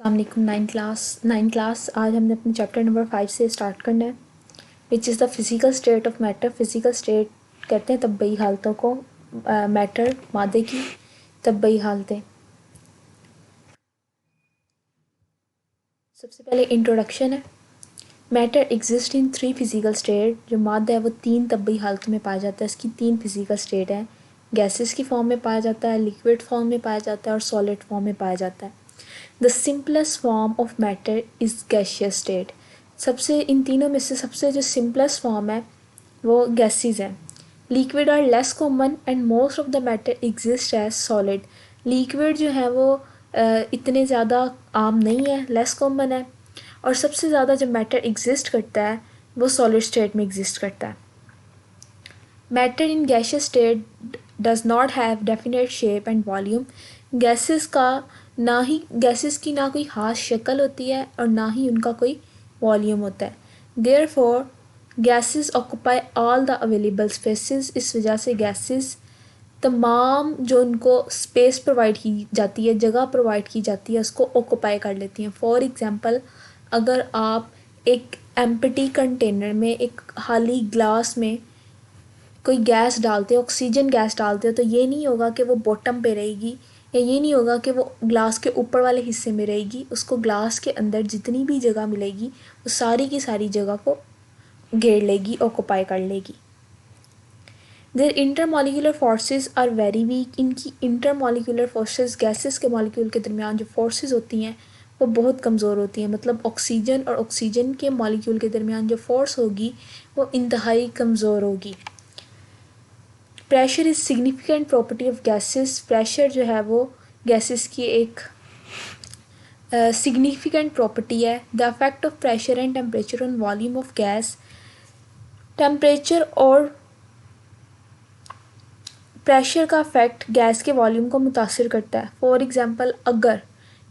अस्सलाम वालेकुम। Nine class आज हमने अपने चैप्टर नंबर 5 से स्टार्ट करना है, which is the physical state of matter. Physical state कहते हैं तब्बई हालतों को, मैटर मादे की तब्बई हालतें। सबसे पहले इंट्रोडक्शन है। Matter exist in 3 physical state. जो मादा है वो 3 तब्बई हालतों में पाया जाता है। इसकी 3 फिज़िकल स्टेट हैं। गैसेस की फॉर्म में पाया जाता है, लिक्विड फॉर्म में पाया जाता है और सॉलिड फॉर्म में पाया जाता है। The simplest form of matter is gaseous state. सबसे इन तीनों में से सबसे जो सिंपलेस्ट फॉर्म है वो गैसेस हैं। Liquid are less common and most of the matter exist as solid. Liquid जो है वो इतने ज़्यादा आम नहीं है, लेस कॉमन है। और सबसे ज़्यादा जब मैटर एग्जिस्ट करता है वो सॉलिड स्टेट में एग्जिस्ट करता है। Matter in gaseous state does not have definite shape and volume. Gases की ना कोई ख़ास शक्ल होती है और ना ही उनका कोई वॉल्यूम होता है। Therefore gases occupy all the available spaces. इस वजह से गैसेस तमाम जो उनको स्पेस प्रोवाइड की जाती है, जगह प्रोवाइड की जाती है, उसको ऑक्यूपाई कर लेती हैं। फॉर एग्ज़ाम्पल, अगर आप एक एम्प्टी कंटेनर में, एक खाली ग्लास में कोई गैस डालते हो, ऑक्सीजन गैस डालते हो, तो ये नहीं होगा कि वो बॉटम पे रहेगी या ये नहीं होगा कि वो ग्लास के ऊपर वाले हिस्से में रहेगी। उसको ग्लास के अंदर जितनी भी जगह मिलेगी वो सारी की सारी जगह को घेर लेगी, ऑक्यूपाई कर लेगी। Their intermolecular forces are very weak. इनकी इंटरमॉलिक्यूलर फोर्सेस, गैसेस के मॉलिक्यूल के दरमियान जो फोर्सेस होती हैं वो बहुत कमज़ोर होती हैं। मतलब ऑक्सीजन और ऑक्सीजन के मॉलिक्यूल के दरमियान जो फोर्स होगी वो इंतहाई कमज़ोर होगी। Pressure is significant property of gases. Pressure जो है वो गैसेस की एक सिग्निफिकेंट प्रॉपर्टी है। The effect of pressure and temperature on volume of gas. Temperature और प्रेशर का इफेक्ट गैस के वॉल्यूम को मुतासिर करता है। फॉर एग्ज़ाम्पल, अगर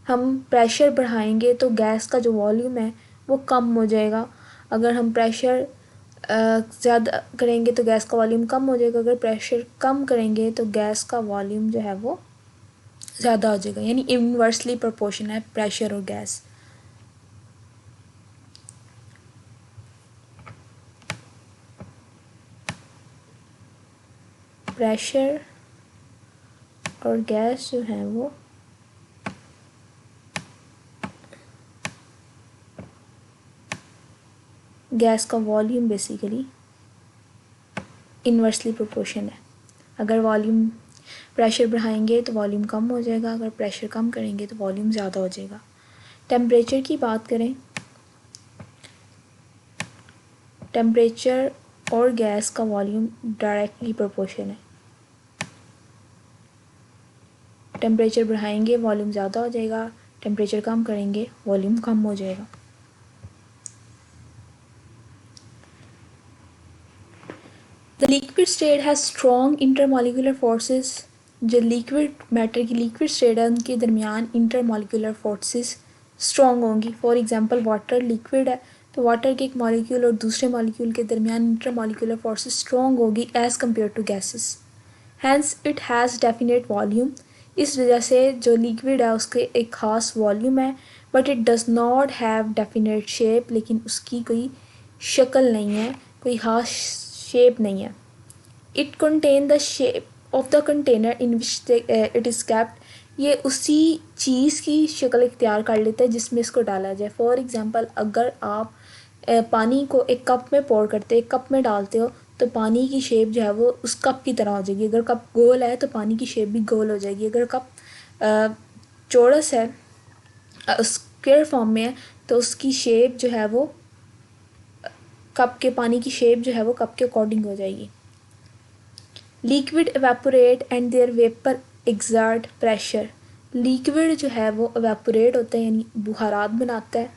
हम प्रेशर बढ़ाएंगे तो गैस का जो वॉल्यूम है वो कम हो जाएगा। अगर हम प्रेशर ज़्यादा करेंगे तो गैस का वॉल्यूम कम हो जाएगा। अगर प्रेशर कम करेंगे तो गैस का वॉल्यूम जो है वो ज़्यादा हो जाएगा। यानी इनवर्सली प्रोपोर्शन है प्रेशर और गैस। प्रेशर और गैस जो है वो गैस का वॉल्यूम बेसिकली इनवर्सली प्रोपोर्शन है। अगर वॉल्यूम प्रेशर बढ़ाएंगे तो वॉल्यूम कम हो जाएगा, अगर प्रेशर कम करेंगे तो वॉल्यूम ज़्यादा हो जाएगा। टेम्परेचर की बात करें, टेम्परेचर और गैस का वॉल्यूम डायरेक्टली प्रोपोर्शन है। टेम्परेचर बढ़ाएंगे वॉल्यूम ज़्यादा हो जाएगा, टेम्परेचर कम करेंगे वॉल्यूम कम हो जाएगा। The liquid state has strong intermolecular forces. जो लिक्विड मैटर की लिक्विड स्टेट है उनके दरमियान इंटरमॉलिक्यूलर फोर्सेस स्ट्रॉन्ग होंगी। फॉर एग्ज़ाम्पल, वाटर लिक्विड है तो वाटर के एक मॉलिक्यूल और दूसरे मॉलिक्यूल के दरमियान इंटरमॉलिक्यूलर फोर्सेस स्ट्रॉन्ग होगी as compare to gases. Hence it has definite volume. इस वजह से जो लिक्विड है उसके एक ख़ास वॉल्यूम है, but it does not have definite shape. लेकिन उसकी कोई शक्ल नहीं है, कोई ख़ास शेप नहीं है। It contain the shape of the container in which it is kept. ये उसी चीज़ की शक्ल इख्तियार कर लेता है जिसमें इसको डाला जाए। फॉर एग्ज़ाम्पल, अगर आप पानी को एक कप में पोर करते, एक कप में डालते हो तो पानी की शेप जो है वो उस कप की तरह हो जाएगी। अगर कप गोल है तो पानी की शेप भी गोल हो जाएगी। अगर कप चौरस है, स्क्वायर फॉर्म में है, तो उसकी शेप जो है वो कप के पानी की शेप जो है वो कप के अकॉर्डिंग हो जाएगी। Liquid evaporate and their vapour exert pressure. Liquid जो है वो एवेपोरेट होता है यानी बुखारात बनाता है,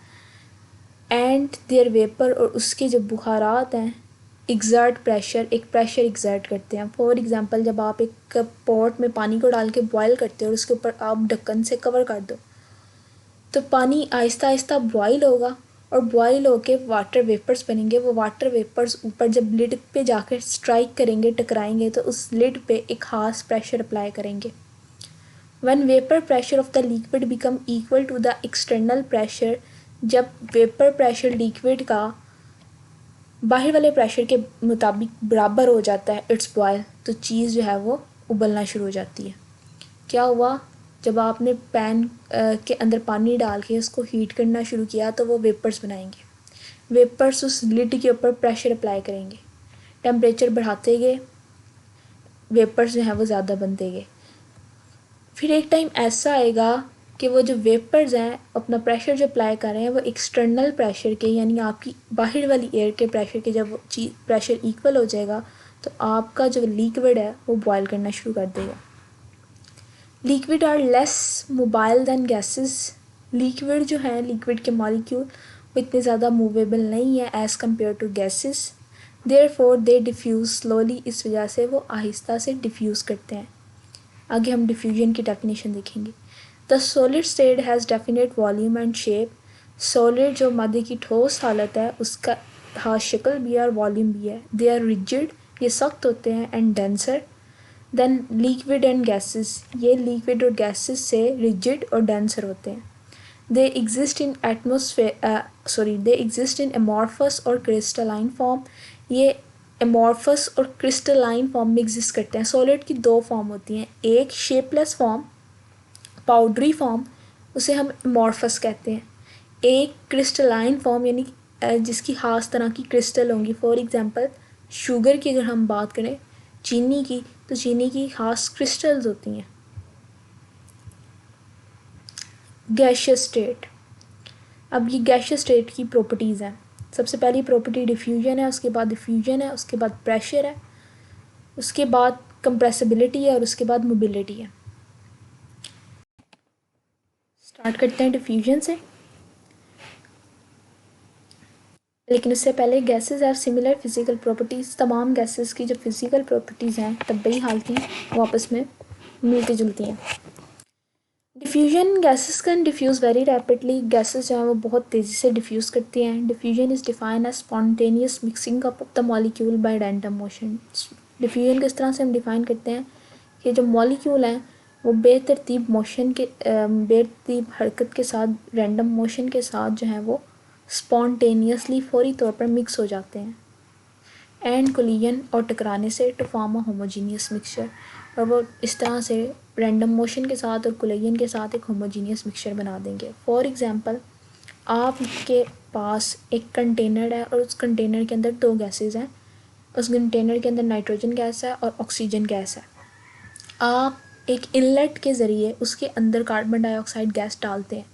एंड देयर वेपर और उसके जो बुखारात हैं एक्सर्ट प्रेशर, एक प्रेशर एक्सर्ट करते हैं। फॉर एग्ज़ाम्पल, जब आप एक पॉट में पानी को डाल के बॉयल करते हो और उसके ऊपर आप ढक्कन से कवर कर दो तो पानी आहिस्ता आहिस्ता बॉयल होगा और बॉयल होके वाटर वेपर्स बनेंगे। वो वाटर वेपर्स ऊपर जब लिड पे जाकर स्ट्राइक करेंगे, टकराएंगे, तो उस लिड पे एक ख़ास प्रेशर अप्लाई करेंगे। When vapour pressure of the liquid become equal to the external pressure, जब वेपर प्रेशर लिक्विड का बाहर वाले प्रेशर के मुताबिक बराबर हो जाता है, इट्स बॉयल, तो चीज़ जो है वो उबलना शुरू हो जाती है। क्या हुआ, जब आपने पैन के अंदर पानी डाल के उसको हीट करना शुरू किया तो वो वेपर्स बनाएंगे। वेपर्स उस लिड के ऊपर प्रेशर अप्लाई करेंगे, टेम्परेचर बढ़ाते गए, वेपर्स जो हैं वो ज़्यादा बनते गए। फिर एक टाइम ऐसा आएगा कि वो जो वेपर्स हैं अपना प्रेशर जो अप्लाई कर रहे हैं वो एक्सटर्नल प्रेशर के, यानी आपकी बाहर वाली एयर के प्रेशर के, जब वो प्रेशर इक्वल हो जाएगा तो आपका जो लिक्विड है वो बॉयल करना शुरू कर देगा। Liquid are less mobile than gases. Liquid जो है, लिक्विड के मॉलिक्यूल वो इतने ज़्यादा मूवेबल नहीं है as compare to gases, therefore they diffuse slowly, इस वजह से वो आहिस्ता से डिफ्यूज़ करते हैं। आगे हम डिफ्यूजन की डेफिनेशन देखेंगे। The solid state has definite volume and shape. Solid जो मादे की ठोस हालत है उसका हाँ शक्ल भी है और वॉल्यूम भी है। दे आर रिजिड, ये सख्त होते हैं, and denser then liquid and gases, ये लिक्विड और गैसेस से रिजिड और डेंसर होते हैं। They exist in they exist in amorphous और क्रिस्टलाइन फॉर्म, ये एमॉर्फस और क्रिस्टलाइन फॉर्म में एग्जिस्ट करते हैं। सॉलिड की दो फॉर्म होती हैं, एक शेपलेस फॉर्म, पाउडरी फॉर्म, उसे हम एमॉर्फस कहते हैं। एक क्रिस्टलाइन फॉर्म, यानी जिसकी खास तरह की क्रिस्टल होंगी। फॉर एग्जांपल शुगर की अगर हम बात करें, चीनी की, तो चीनी की खास क्रिस्टल्स होती हैं। गैशियस स्टेट, अब ये गैशियस स्टेट की प्रॉपर्टीज़ हैं। सबसे पहली प्रॉपर्टी डिफ्यूजन है, उसके बाद डिफ्यूजन है, उसके बाद प्रेशर है, उसके बाद कंप्रेसिबिलिटी है और उसके बाद मोबिलिटी है। स्टार्ट करते हैं डिफ्यूजन से, लेकिन उससे पहले gases have similar physical properties. तमाम गैसेस की जो फिजिकल प्रॉपर्टीज़ हैं तब्बी हालत में वो आपस में मिलती जुलती हैं। Diffusion, gases can diffuse very rapidly, gases जो हैं वो बहुत तेज़ी से डिफ्यूज़ करती हैं। Diffusion is defined as spontaneous mixing up of the molecule by random motion. Diffusion किस तरह से हम डिफ़ाइन करते हैं कि जो मॉलिक्यूल हैं वो बेतरतीब मोशन के बेतरतीब हरकत के साथ, रैंडम मोशन के साथ जो है वो स्पॉन्टेनियसली फौरी तौर पर मिक्स हो जाते हैं। एंड कोलिजन और टकराने से to form a homogeneous mixture, और वो इस तरह से रैंडम मोशन के साथ और कोलिजन के साथ एक होमोजीनियस मिक्सचर बना देंगे। फॉर एग्जांपल आपके पास एक कंटेनर है और उस कंटेनर के अंदर दो गैसेस हैं। उस कंटेनर के अंदर नाइट्रोजन गैस है और ऑक्सीजन गैस है। आप एक इनलेट के ज़रिए उसके अंदर कार्बन डाइऑक्साइड गैस डालते हैं।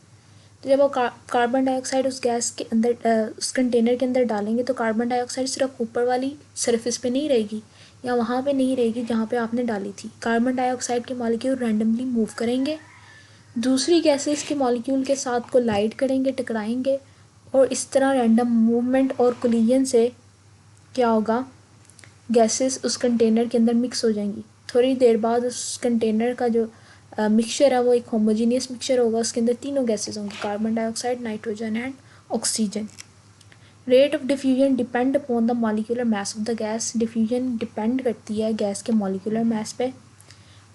तो जब वो कार्बन डाइऑक्साइड उस गैस के अंदर उस कंटेनर के अंदर डालेंगे तो कार्बन डाइऑक्साइड सिर्फ ऊपर वाली सरफेस पे नहीं रहेगी या वहाँ पे नहीं रहेगी जहाँ पे आपने डाली थी। कार्बन डाइऑक्साइड के मॉलिक्यूल रैंडमली मूव करेंगे, दूसरी गैसेस के मॉलिक्यूल के साथ कोलाइड करेंगे, टकराएंगे, और इस तरह रैंडम मूवमेंट और कोलिजन से क्या होगा, गैसेस उस कंटेनर के अंदर मिक्स हो जाएंगी। थोड़ी देर बाद उस कंटेनर का जो मिक्सचर है वो एक होमोजीनियस मिक्सचर होगा। उसके अंदर तीनों गैसेस होंगी, carbon dioxide, nitrogen and oxygen. Rate of diffusion depend upon the molecular mass of the gas. Diffusion depend करती है गैस के मॉलिक्यूलर मास पे।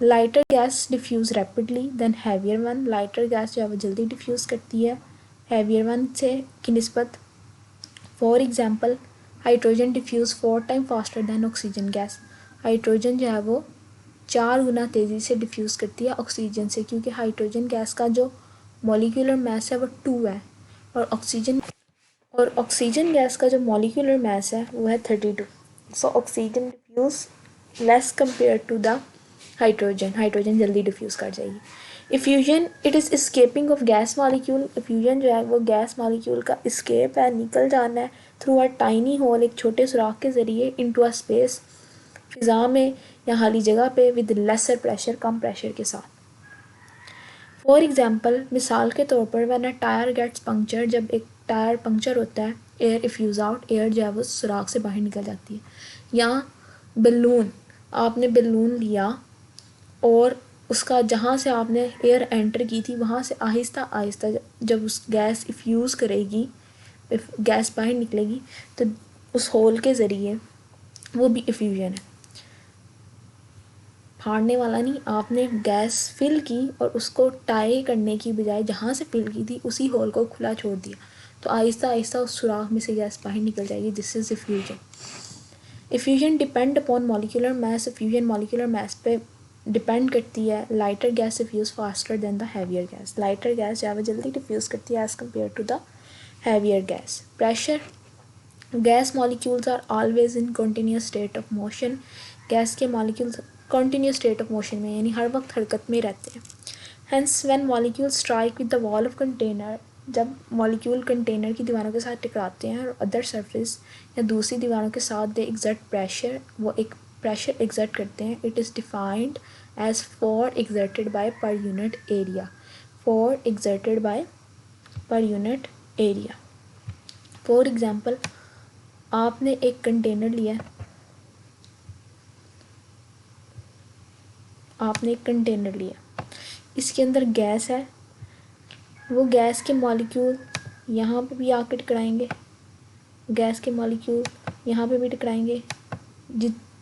Lighter gas diffuse rapidly than heavier one, lighter gas जो है वो जल्दी diffuse करती है हैवियर वन से की निस्बत। For example hydrogen diffuse 4 time faster than oxygen gas. Hydrogen जो है वो 4 गुना तेज़ी से डिफ्यूज़ करती है ऑक्सीजन से, क्योंकि हाइड्रोजन गैस का जो मॉलिक्यूलर मास है वो 2 है और ऑक्सीजन गैस का जो मॉलिक्यूलर मास है वो है 32। So oxygen diffuse less compare to the hydrogen, hydrogen जल्दी डिफ्यूज़ कर जाएगी। Effusion, it is escaping of gas molecule. Effusion जो है वो गैस मॉलिक्यूल का इस्केप है, निकल जाना है थ्रू अ टाइनी होल, एक छोटे सुराख के ज़रिए, इनटू अ स्पेस, फिज़ा में या खाली जगह पे, विद लेसर प्रेशर, कम प्रेशर के साथ। फॉर एग्जांपल, मिसाल के तौर पर when a tyre gets puncture, जब एक टायर पंक्चर होता है, एयर इफ्यूज़ आउट, एयर जो है वो सुराख से बाहर निकल जाती है। या बलून, आपने बलून लिया और उसका जहाँ से आपने एयर एंटर की थी वहाँ से आहिस्ता आहिस्ता जब उस गैस इफ्यूज़ करेगी, गैस बाहर निकलेगी, तो उस होल के ज़रिए, वो भी इफ्यूजन है। फाड़ने वाला नहीं, आपने गैस फिल की और उसको टाई करने की बजाय जहाँ से फिल की थी उसी होल को खुला छोड़ दिया, तो आहिस्ता आहिस्ता उस सुराख में से गैस बाहर निकल जाएगी। This is effusion. Effusion depend upon molecular mass. Effusion molecular mass पे डिपेंड करती है। Lighter gas diffuse faster than the heavier gas. Lighter gas ज़्यादा जल्दी डिफ्यूज़ करती है as compare to the heavier gas. Pressure, gas molecules are always in continuous state of motion. Gas के molecules continuous state of motion में यानी हर वक्त हरकत में रहते हैं। Hence when molecules strike with the wall of container, जब मॉलिक्यूल कंटेनर की दीवारों के साथ टकराते हैं और अदर सरफेस या दूसरी दीवारों के साथ दे एग्जर्ट प्रेशर, वो एक प्रेशर एग्जर्ट करते हैं। It is defined as force exerted by per unit area. Force exerted by per unit area. For example, आपने एक कंटेनर लिया, इसके अंदर गैस है, वो गैस के मॉलिक्यूल यहाँ पे भी आके टकराएंगे, गैस के मॉलिक्यूल यहाँ पे भी टकराएंगे।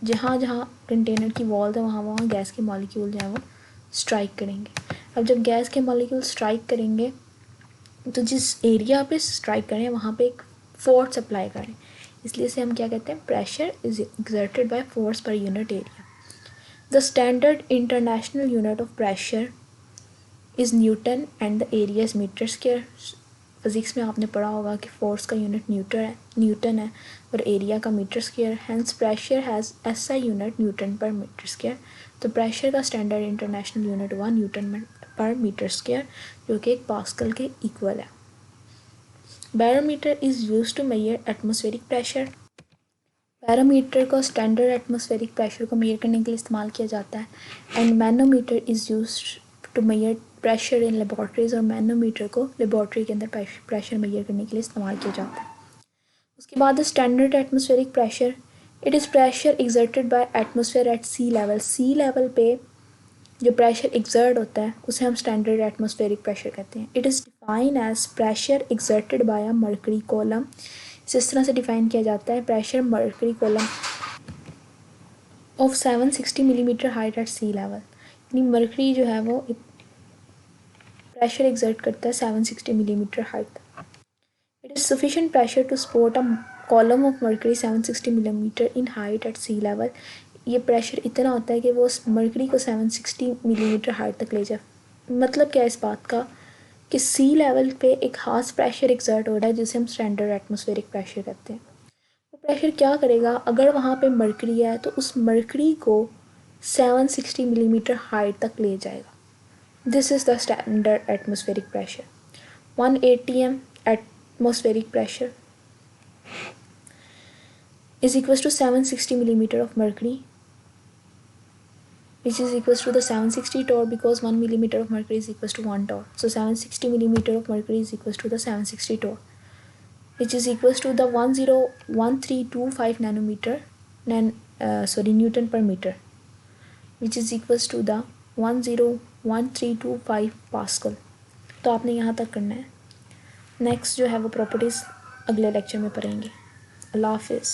जहाँ जहाँ कंटेनर की वॉल है वहाँ वहाँ गैस के मॉलिक्यूल जो है वो स्ट्राइक करेंगे। अब जब गैस के मॉलिक्यूल स्ट्राइक करेंगे तो जिस एरिया पे स्ट्राइक करें वहाँ पे एक फोर्स अप्लाई करें, इसलिए इसे हम क्या कहते हैं, pressure is exerted by force per unit area. The standard international unit of pressure is newton and the area is metre square. Physics में आपने पढ़ा होगा कि फोर्स का यूनिट न्यूटन है और एरिया का metre square. Hence pressure has ऐसा unit newton per metre square. तो प्रेशर का स्टैंडर्ड इंटरनेशनल यूनिट हुआ न्यूटन पर मीटर स्क्वायर, जो कि एक पास्कल के इक्वल है। Barometer is use to measure atmospheric pressure. Barometer को स्टैंडर्ड एटमॉस्फेरिक प्रेशर को मेजर करने के लिए इस्तेमाल किया जाता है। And manometer is use to measure pressure in laboratories. और मैनोमीटर को लेबॉर्ट्री के अंदर प्रेशर मेजर करने के लिए इस्तेमाल किया जाता है। उसके बाद standard atmospheric pressure, it is pressure exerted by atmosphere at sea level. Sea level पे जो प्रेशर एक्सर्ट होता है उसे हम स्टैंडर्ड एटमॉस्फेरिक प्रेशर कहते हैं। It is define as pressure exerted by a mercury column. इस तरह से डिफाइन किया जाता है, pressure mercury column of 760 millimetre height at sea level. यानी मर्करी जो है वो प्रेशर एक्सर्ट करता है 760 मिलीमीटर हाइट तक। It is sufficient pressure to support a column of mercury 760 millimetre in height at sea level. ये प्रेशर इतना होता है कि वो उस मर्करी को 760 मिलीमीटर हाइट तक ले जाए। मतलब क्या है इस बात का कि सी लेवल पे एक खास प्रेशर एक्सर्ट हो रहा है जिसे हम स्टैंडर्ड एटमॉस्फेरिक प्रेशर कहते हैं। वो प्रेशर क्या करेगा, अगर वहाँ पे मर्करी है तो उस मर्करी को 760 मिलीमीटर हाइट तक ले जाएगा। This is the standard atmospheric pressure. 1 atm atmospheric pressure is equals to 760 millimeter of mercury, which is equals to the 760 torr, because 1 millimeter of mercury is equals to 1 torr. So 760 millimeter of mercury is equals to the 760 torr, which is equals to the 101325 nanometer Newton per meter, which is equals to the 101325 Pascal. तो आपने यहाँ तक करना है। Next जो है वो properties अगले लेक्चर में पढ़ेंगे। अल्लाह हाफिज़।